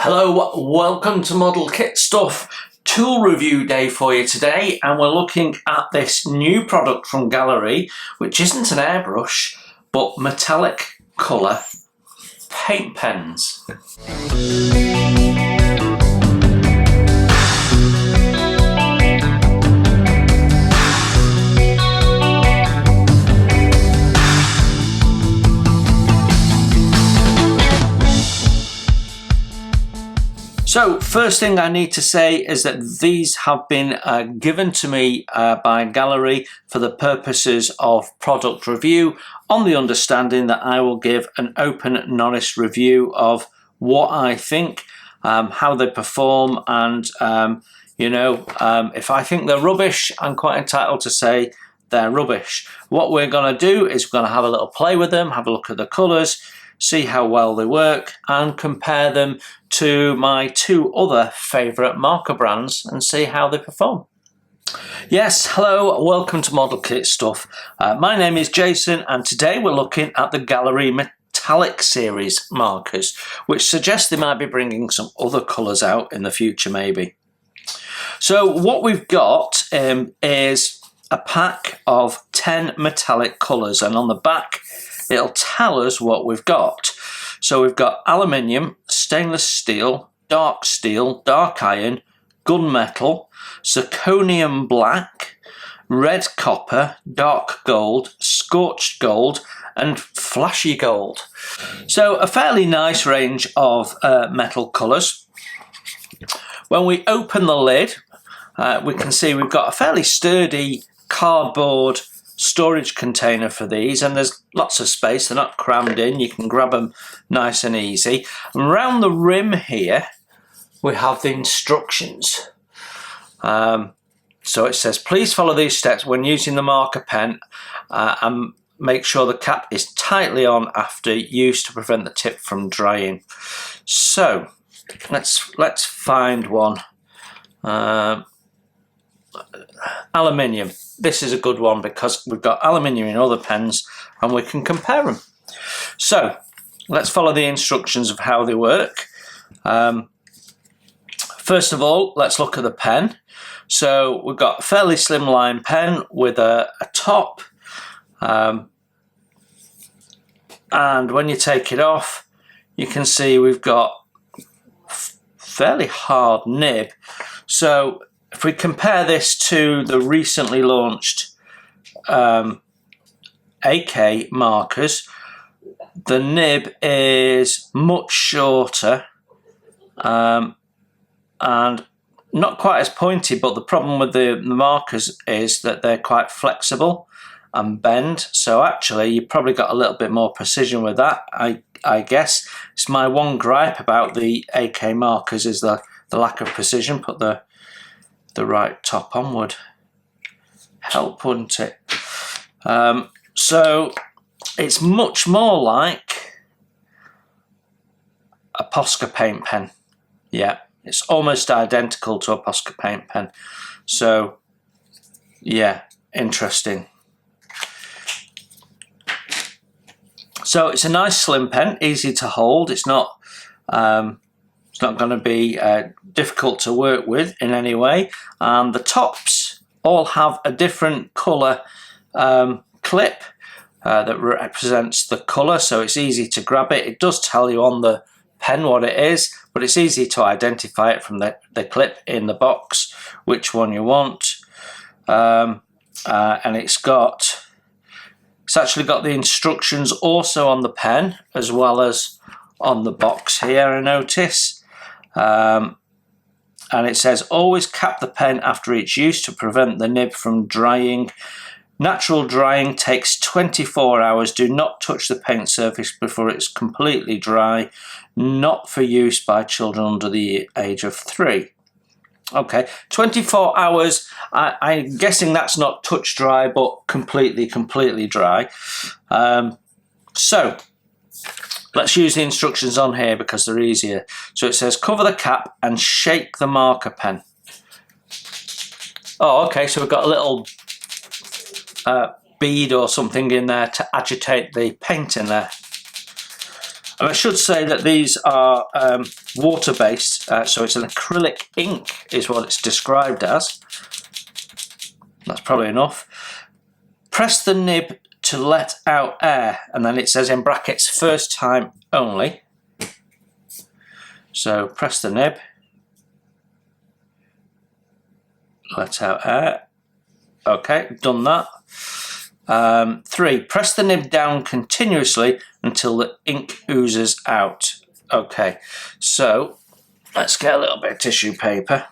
Hello, welcome to Model Kit Stuff tool review day for you today, and we're looking at this new product from Gaahleri, which isn't an airbrush but metallic colour paint pens. So first thing I need to say is that these have been given to me by Gaahleri for the purposes of product review, on the understanding that I will give an open and honest review of what I think, how they perform, and if I think they're rubbish, I'm quite entitled to say they're rubbish. What we're going to do is we're going to have a little play with them, have a look at the colours, see how well they work, and compare them to my two other favourite marker brands and see how they perform. Yes, hello, welcome to Model Kit Stuff. My name is Jason, and today we're looking at the Gaahleri Metallic Series markers, which suggests they might be bringing some other colours out in the future maybe. So what we've got is a pack of 10 metallic colours, and on the back it'll tell us what we've got. So we've got aluminium, stainless steel, dark iron, gunmetal, zirconium black, red copper, dark gold, scorched gold, and flashy gold. So a fairly nice range of metal colours. When we open the lid, we can see we've got a fairly sturdy cardboard storage container for these, and there's lots of space, they're not crammed in, you can grab them nice and easy. And around the rim here we have the instructions. So it says, please follow these steps when using the marker pen and make sure the cap is tightly on after use to prevent the tip from drying. So let's find one. Aluminium. This is a good one because we've got aluminium in other pens and we can compare them. So let's follow the instructions of how they work. First of all, let's look at the pen. So we've got a fairly slimline pen with a top, and when you take it off you can see we've got fairly hard nib. So if we compare this to the recently launched AK markers, the nib is much shorter and not quite as pointy, but the problem with the markers is that they're quite flexible and bend, so actually you probably got a little bit more precision with that. I guess it's my one gripe about the AK markers is the lack of precision. Put the right top on would help, wouldn't it? So it's much more like a Posca paint pen. Yeah, it's almost identical to a Posca paint pen. So yeah, interesting. So it's a nice slim pen, easy to hold. It's not going to be difficult to work with in any way. And the tops all have a different colour clip that represents the colour, so it's easy to grab it. It does tell you on the pen what it is, but it's easy to identify it from the clip in the box which one you want. And it's actually got the instructions also on the pen as well as on the box here, I notice. And it says always cap the pen after each use to prevent the nib from drying. Natural drying takes 24 hours. Do not touch the paint surface before it's completely dry. Not for use by children under the age of 3. Okay, 24 hours. I'm guessing that's not touch dry, but completely dry. So let's use the instructions on here because they're easier. So it says cover the cap and shake the marker pen. Oh, okay, so we've got a little bead or something in there to agitate the paint in there. And I should say that these are water-based, so it's an acrylic ink is what it's described as. That's probably enough. Press the nib to let out air, and then it says in brackets, first time only. So press the nib, let out air. Okay, done that. 3, press the nib down continuously until the ink oozes out. Okay, so let's get a little bit of tissue paper.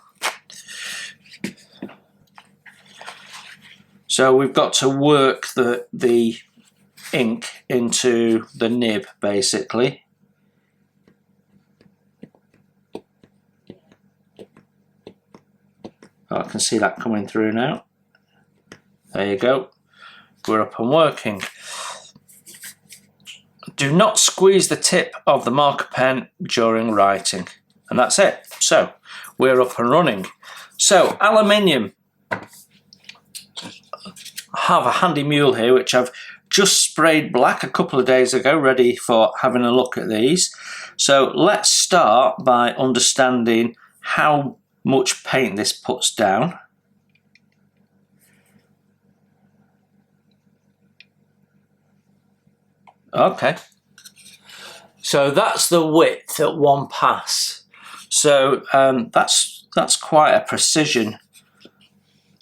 So we've got to work the ink into the nib, basically. Oh, I can see that coming through now. There you go. We're up and working. Do not squeeze the tip of the marker pen during writing. And that's it. So we're up and running. So aluminium. I have a handy mule here which I've just sprayed black a couple of days ago, ready for having a look at these. So let's start by understanding how much paint this puts down. Okay, so that's the width at one pass. So that's quite a precision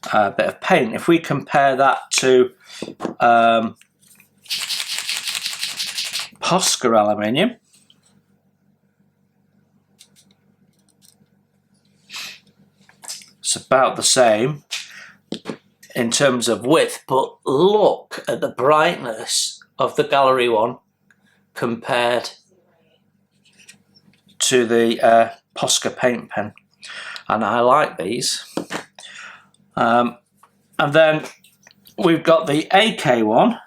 bit of paint. If we compare that to Posca aluminium, it's about the same in terms of width, but look at the brightness of the Gaahleri one compared to the Posca paint pen, and I like these. And then we've got the AK one,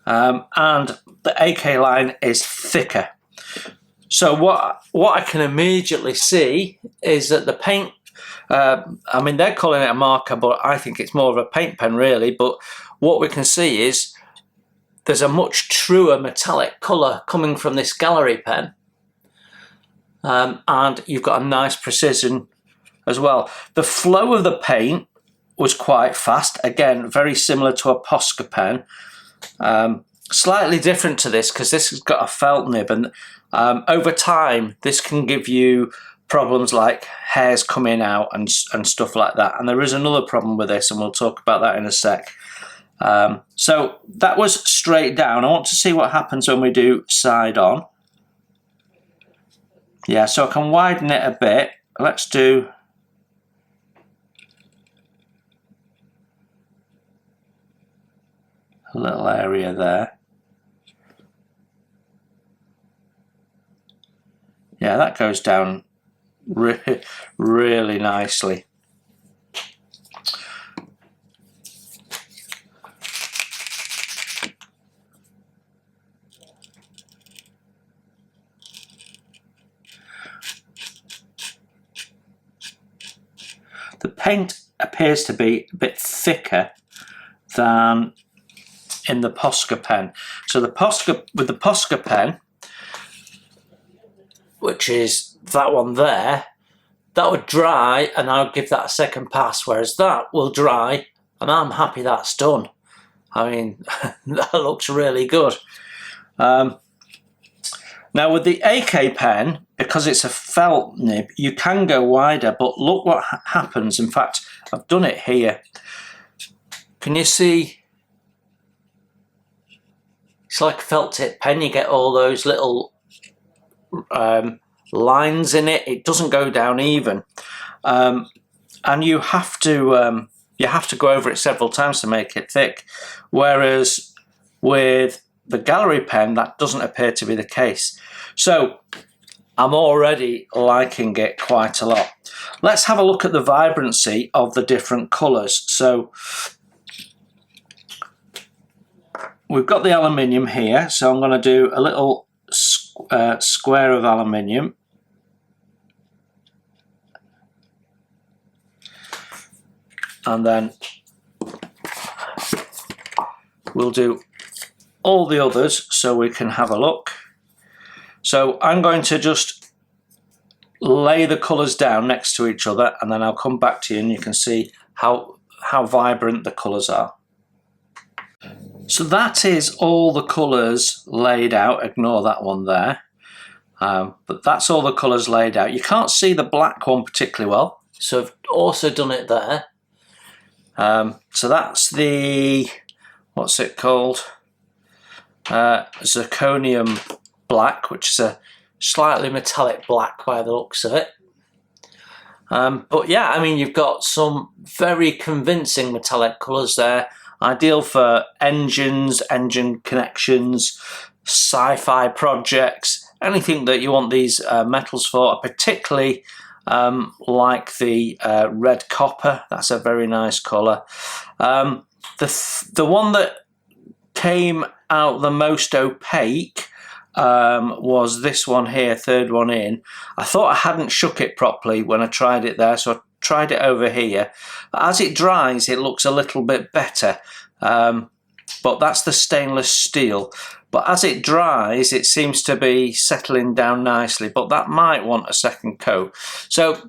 and the AK line is thicker. So what I can immediately see is that the paint, I mean, they're calling it a marker, but I think it's more of a paint pen really. But what we can see is there's a much truer metallic colour coming from this Gaahleri pen. And you've got a nice precision as well. The flow of the paint was quite fast. Again, very similar to a Posca pen. Slightly different to this because this has got a felt nib, and over time this can give you problems like hairs coming out and stuff like that. And there is another problem with this, and we'll talk about that in a sec. So that was straight down. I want to see what happens when we do side on. Yeah, so I can widen it a bit. Let's do a little area there. Yeah, that goes down really nicely. The paint appears to be a bit thicker than in the Posca pen. So the Posca, with the Posca pen, which is that one there, that would dry and I'll give that a second pass, whereas that will dry and I'm happy that's done. I mean, that looks really good. Now with the AK pen, because it's a felt nib, you can go wider, but look what happens. In fact, I've done it here. Can you see? It's like a felt tip pen. You get all those little lines in it. It doesn't go down even, and you have to go over it several times to make it thick. Whereas with the Gaahleri pen, that doesn't appear to be the case. So I'm already liking it quite a lot. Let's have a look at the vibrancy of the different colours. So we've got the aluminium here, so I'm going to do a little square of aluminium. And then we'll do all the others so we can have a look. So I'm going to just lay the colours down next to each other, and then I'll come back to you and you can see how vibrant the colours are. So that is all the colours laid out. Ignore that one there. But that's all the colours laid out. You can't see the black one particularly well, so I've also done it there. So that's the, what's it called? Zirconium black, which is a slightly metallic black by the looks of it. But yeah, I mean, you've got some very convincing metallic colours there, ideal for engines, engine connections, sci-fi projects, anything that you want these metals for. I particularly like the red copper. That's a very nice colour. The one that came out the most opaque was this one here, third one in. I thought I hadn't shook it properly when I tried it there, so I tried it over here. As it dries, it looks a little bit better, but that's the stainless steel. But as it dries, it seems to be settling down nicely, but that might want a second coat. So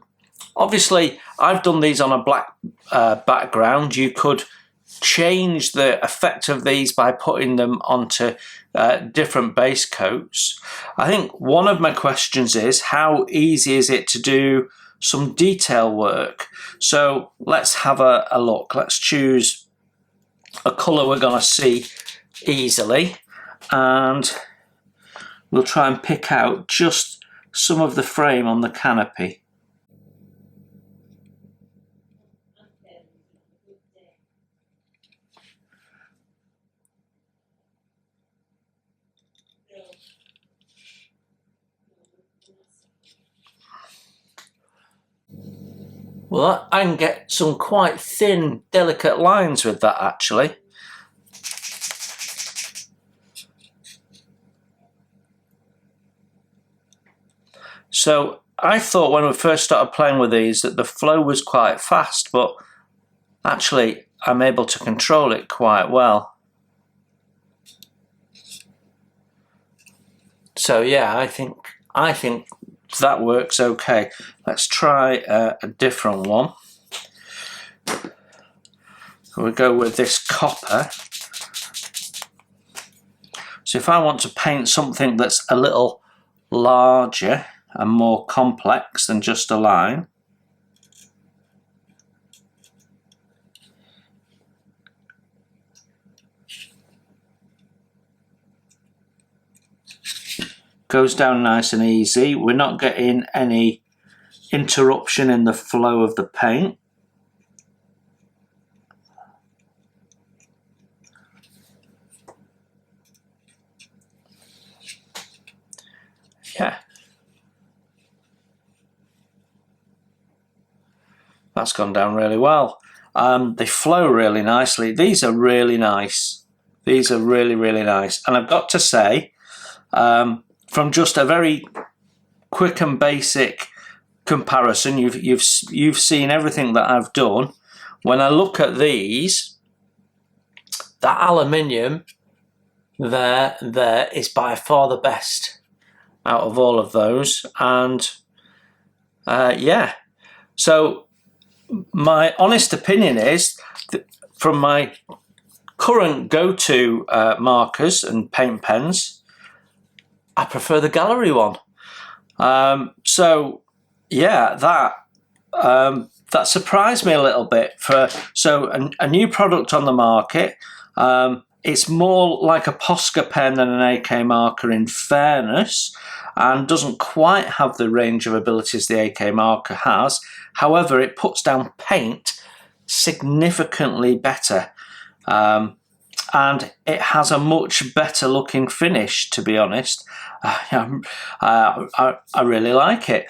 obviously I've done these on a black background. You could change the effect of these by putting them onto different base coats. I think one of my questions is, how easy is it to do some detail work? So let's have a look. Let's choose a colour we're going to see easily, and we'll try and pick out just some of the frame on the canopy. Well, I can get some quite thin, delicate lines with that actually. So I thought when we first started playing with these that the flow was quite fast, but actually I'm able to control it quite well. So yeah, I think that works okay. Let's try a different one. We'll go with this copper. So if I want to paint something that's a little larger and more complex than just a line, goes down nice and easy. We're not getting any interruption in the flow of the paint. Yeah, that's gone down really well. They flow really nicely. These are really nice. These are really, really nice. And I've got to say, from just a very quick and basic comparison, you've seen everything that I've done. When I look at these, that aluminium there is by far the best out of all of those. And yeah, so my honest opinion is that from my current go-to markers and paint pens, I prefer the Gaahleri one. So yeah, that surprised me a little bit. So a new product on the market. It's more like a Posca pen than an AK marker in fairness, and doesn't quite have the range of abilities the AK marker has. However, it puts down paint significantly better. And it has a much better looking finish, to be honest. I really like it.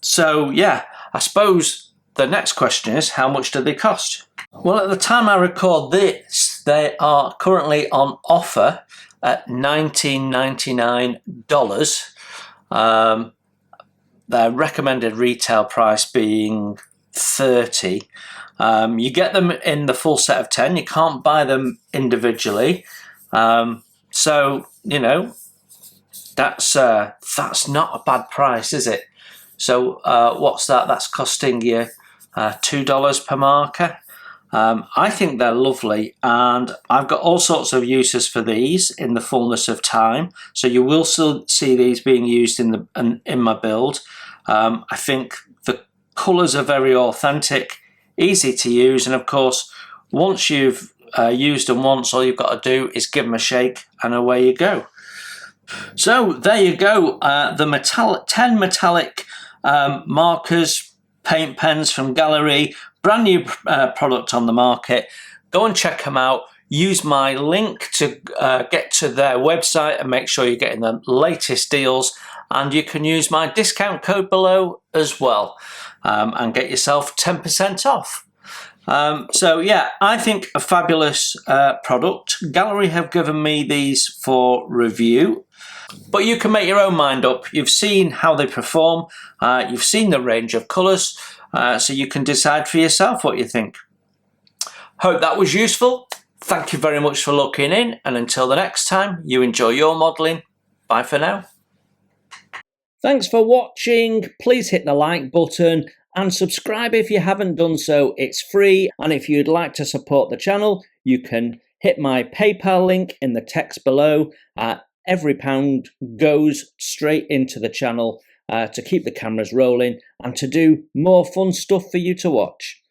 So yeah, I suppose the next question is, how much do they cost? Well, at the time I record this, they are currently on offer at $19.99. Their recommended retail price being 30. You get them in the full set of 10. You can't buy them individually. So, you know, that's not a bad price, is it? So what's that? That's costing you $2 per marker. I think they're lovely, and I've got all sorts of uses for these in the fullness of time. So you will still see these being used in my build. I think the colours are very authentic, easy to use, and of course, once you've used them once, all you've got to do is give them a shake, and away you go. So there you go, the 10 metallic markers, paint pens from Gaahleri, brand new product on the market. Go and check them out. Use my link to get to their website and make sure you're getting the latest deals. And you can use my discount code below as well and get yourself 10% off. So yeah, I think a fabulous product. Gaahleri have given me these for review, but you can make your own mind up. You've seen how they perform, you've seen the range of colours, so you can decide for yourself what you think. Hope that was useful. Thank you very much for looking in, and until the next time, you enjoy your modelling. Bye for now. Thanks for watching. Please hit the like button and subscribe if you haven't done so. It's free, and if you'd like to support the channel, you can hit my PayPal link in the text below. Every pound goes straight into the channel to keep the cameras rolling and to do more fun stuff for you to watch.